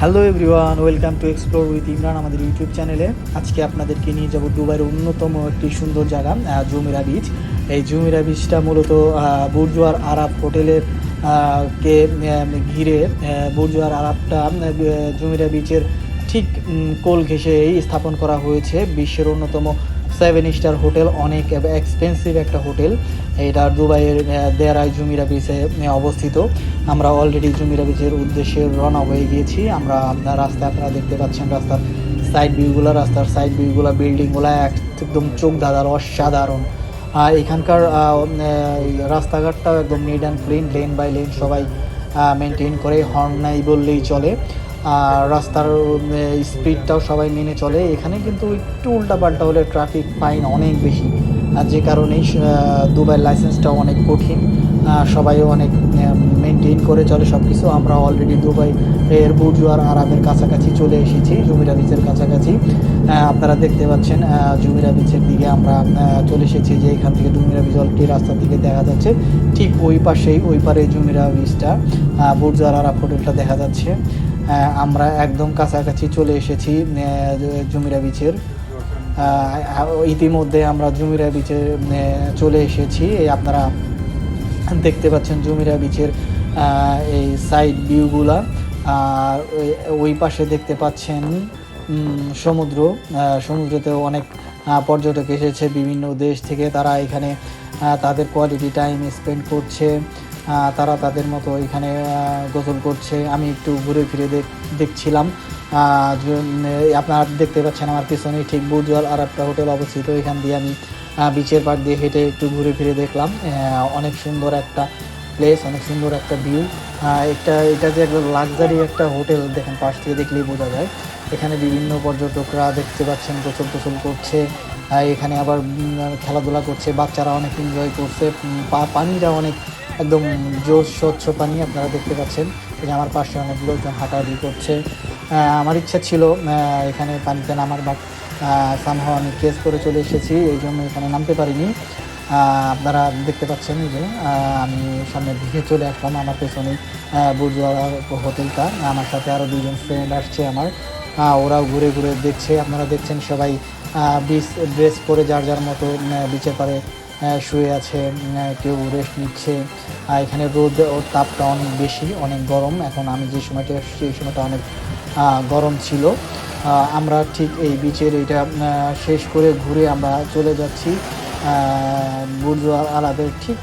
Hello everyone, welcome to explore with Imran আমাদের YouTube চ্যানেলে। আজকে আপনাদেরকে নিয়ে যাব দুবাইয়ের অন্যতম একটি সুন্দর জায়গা জুমিরা বিচ। এই জুমিরা বিচটা মূলত বুর্জুয়ার আরব হোটেলের কে ঘিরে বুর্জুয়ার আরবটা জুমিরা বিচের ঠিক কোল ঘেঁষেই স্থাপন করা হয়েছে। বিশ্বের অন্যতম 7 স্টার হোটেল, অনেক এক্সপেন্সিভ একটা হোটেল। এটা দুবাইয়ের দেরাই জুমিরা বিচে অবস্থিত। আমরা অলরেডি জুমিরা বিচের উদ্দেশ্যে রওনা হয়ে গিয়েছি। আমরা রাস্তায় আপনারা দেখতে পাচ্ছেন রাস্তার সাইড ভিউগুলো বিল্ডিংগুলো একদম চোখ ধাঁধার অসাধারণ। এখানকার রাস্তাঘাটটাও একদম neat and clean, lane by lane সবাই মেনটেন করে, হর্ন নাই বললেই চলে। রাস্তার স্পিডটাও সবাই মেনে চলে। এখানে কিন্তু একটু উল্টাপাল্টা হলে ট্রাফিক ফাইন অনেক বেশি, আর যে কারণেই দুবাইয়ের লাইসেন্সটাও অনেক কঠিন। সবাই অনেক মেনটেন করে চলে সব কিছু। আমরা অলরেডি দুবাই এর বুর্জুয়ার আরবের কাছাকাছি চলে এসেছি, জুমিরা বিচের কাছাকাছি। আপনারা দেখতে পাচ্ছেন জুমিরা বিচের দিকে আমরা চলে এসেছি, যে এখান থেকে জুমিরা বিচ অলরেডি রাস্তা থেকে দেখা যাচ্ছে। ঠিক ওই পারে জুমিরা বিচটা, বুর্জুয়ার আরব হোটেলটা দেখা যাচ্ছে। আমরা একদম কাছাকাছি চলে এসেছি জুমিরা বিচের। ইতিমধ্যে আমরা জুমিরা বিচে চলে এসেছি। আপনারা দেখতে পাচ্ছেন জুমিরা বিচের এই সাইড ভিউগুলা। ওই পাশে দেখতে পাচ্ছেন সমুদ্রতেও অনেক পর্যটক এসেছে বিভিন্ন দেশ থেকে। তারা এখানে তাদের কোয়ালিটি টাইম স্পেন্ড করছে, তারা তাদের মতো এখানে গোসল করছে। আমি একটু ঘুরে ফিরে দেখছিলাম। আপনারা দেখতে পাচ্ছেন আমার পিছনেই ঠিক বুর্জুয়ার আরবটা হোটেল অবস্থিত। এখান দিয়ে আমি বিচের পাড় দিয়ে হেঁটে একটু ঘুরে ফিরে দেখলাম। অনেক সুন্দর একটা প্লেস, অনেক সুন্দর একটা ভিউ। এটা যে একদম লাক্সারি একটা হোটেল, দেখেন পাশ থেকে দেখলেই বোঝা যায়। এখানে বিভিন্ন পর্যটকরা দেখতে পাচ্ছেন গোসল করছে, এখানে আবার খেলাধুলা করছে, বাচ্চারা অনেক এনজয় করছে। পানিটা অনেক একদম জোশ স্বচ্ছ পানি, আপনারা দেখতে পাচ্ছেন। আমার পাশে অনেক লোকজন হাঁটাহাঁটি করছে। আমার ইচ্ছা ছিল এখানে পানিতে নামার, বাট সামহাও আমি কেস করে চলে এসেছি, এই জন্য এখানে নামতে পারিনি। আপনারা দেখতে পাচ্ছেন যে আমি সামনের দিকে চলে আসলাম। আমার পেছনেই বুর্জুয়ার হোটেলটা। আমার সাথে আরও 2জন ফ্রেন্ড আসছে আমার, ওরাও ঘুরে ঘুরে দেখছে। আপনারা দেখছেন সবাই বিচ ড্রেস পরে যার যার মতো বিচের পাড়ে শুয়ে আছে, কেউ রেস্ট নিচ্ছে। এখানে রোদ ও তাপটা অনেক বেশি, অনেক গরম। এখন আমি যে সময়টা এসেছি এই সময়টা অনেক গরম ছিল। আমরা ঠিক এই বিচের এইটা শেষ করে ঘুরে আমরা চলে যাচ্ছি বুর্জুয়ার আরবের ঠিক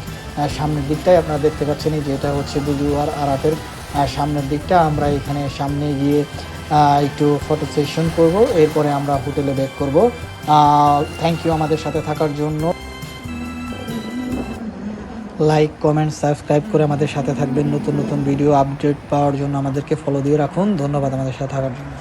সামনের দিকটাই। আপনারা দেখতে পাচ্ছেন যে এটা হচ্ছে বুর্জুয়ার আরবের সামনের দিকটা। আমরা এখানে সামনে গিয়ে একটু ফটো সেশন করব, এরপরে আমরা হোটেলে ব্যাক করব। থ্যাংক ইউ আমাদের সাথে থাকার জন্য। লাইক, কমেন্ট, সাবস্ক্রাইব করে আমাদের সাথে থাকবেন। নতুন নতুন ভিডিও আপডেট পাওয়ার জন্য আমাদেরকে ফলো দিয়ে রাখুন। ধন্যবাদ আমাদের সাথে থাকার জন্য।